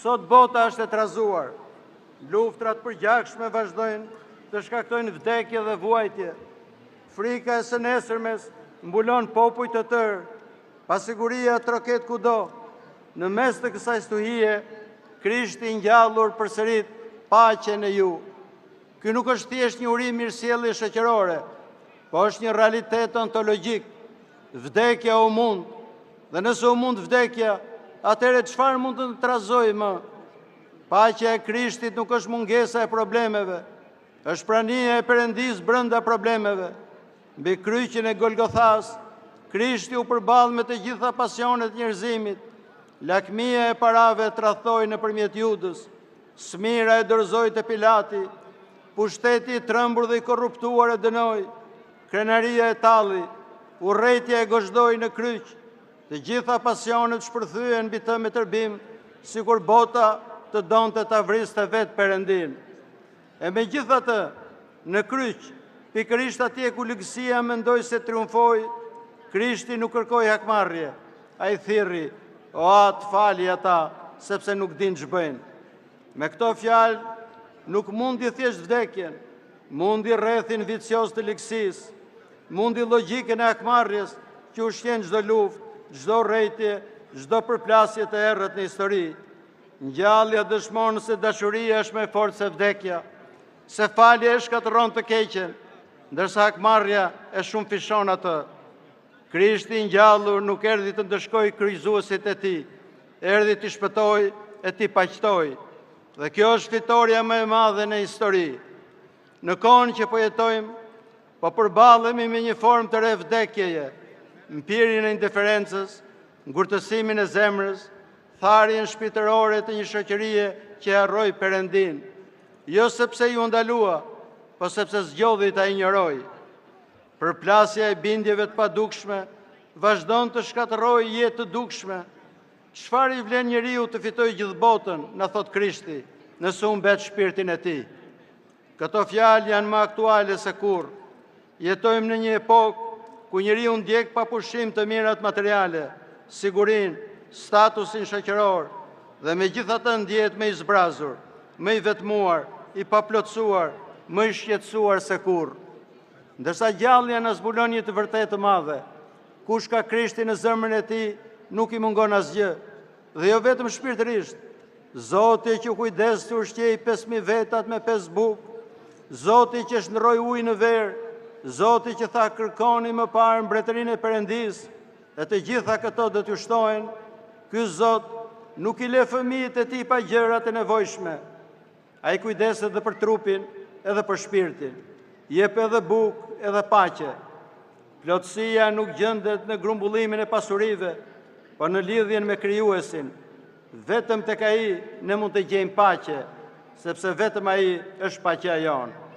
Sot bota është e trazuar. Luftrat përgjakshme vazhdojnë të shkaktojnë vdekje dhe vuajtje. Frika e së nesërmes mbulon popujt të tërë, pasiguria troket kudo. Në mes të kësaj stuhie, Krishti ngjallur përsërit paqen e ju. Ky nuk është thjesht një uri mirësjellje shoqërore, po është një realitet ontologjik. Vdekja u mund, dhe nëse u mund vdekja, atëherë çfarë mund të trazojë më? Paqja e Krishtit nuk është mungesa e problemeve, është prania e Perëndis brenda problemeve. Mbi kryqin e Golgothas, Krishti u përball me të gjitha pasionet e njerëzimit. Lakmia e parave tradhtoi nëpërmjet Judës, smira e dorëzoi te Pilati, pushteti i trembur dhe i korruptuar e dënoi, krenaria e talli, urrëtia e gozhdoi në kryq. Të gjitha pasionet shpërthyen mbi të me tërbim, sikur bota të donte ta vriste vetë Perëndin. E megjithatë, në kryq, pikërisht atje ku lëgësia mendoi se triumfoi, Krishti nuk kërkoi hakmarrje, ai thirrri: "O atë fali ata, sepse nuk din ç'bëjnë." Me këto fjalë nuk mundi thjesht vdekjen, mundi rrethin vicioz të lëgësisë, mundi logjikën e hakmarrjes që ushqen çdo luftë, çdo urrëtie, çdo përplasje të errët në histori. Ngjallja dëshmon se dashuria është më e fortë se vdekja, se falja e shkatërron të keqen, ndërsa hakmarrja e shumë fishon atë. Krishti ngjallur nuk erdhi të ndëshkojë kryqëzuesit e tij, erdhi të shpëtojë e të paqtojë. Dhe kjo është fitoria më e madhe në histori. Në kohën që po jetojmë, po përballemi me një formë të re vdekjeje, mpirjen e indiferencës, ngurtësimin e zemrës, tharjen shpirtërore të një shoqërie që harroi Perëndin, jo sepse ju ndalua, po sepse zgjodhi ta injorojë. Përplasja e bindjeve të padukshme vazhdon të shkatërrojë jetë të dukshme. Çfarë i vlen njeriu të fitojë gjithë botën, na thot Krishti, nëse u mbet shpirtin e tij? Këto fjalë janë më aktuale se kurrë. Jetojmë në një epokë ku njeriu ndjek pa pushim të mirat materiale, sigurinë, statusin shoqëror, dhe megjithatë ndjehet më i zbrazur, më i vetmuar, i paplotësuar, më i shqetësuar se kurrë. Ndërsa gjallja na zbulon një të vërtetë të madhe: kush ka Krishtin në zemrën e tij, nuk i mungon asgjë, dhe jo vetëm shpirtërisht. Zoti që kujdes të ushqej 5.000 vetat me 5 bukë, Zoti që shndroi ujë në verë, Zoti që tha kërkoni më parë mbretërinë e Perëndis, e të gjitha këto do t'ju shtohen. Ky Zot nuk i le fëmijët e tij pa gjërat e nevojshme. Ai kujdeset edhe për trupin, edhe për shpirtin. Jep edhe bukë, edhe paqe. Plotësia nuk gjendet në grumbullimin e pasurive, por në lidhjen me Krijuesin. Vetëm tek ai ne mund të gjejmë paqe, sepse vetëm ai është paqja jonë.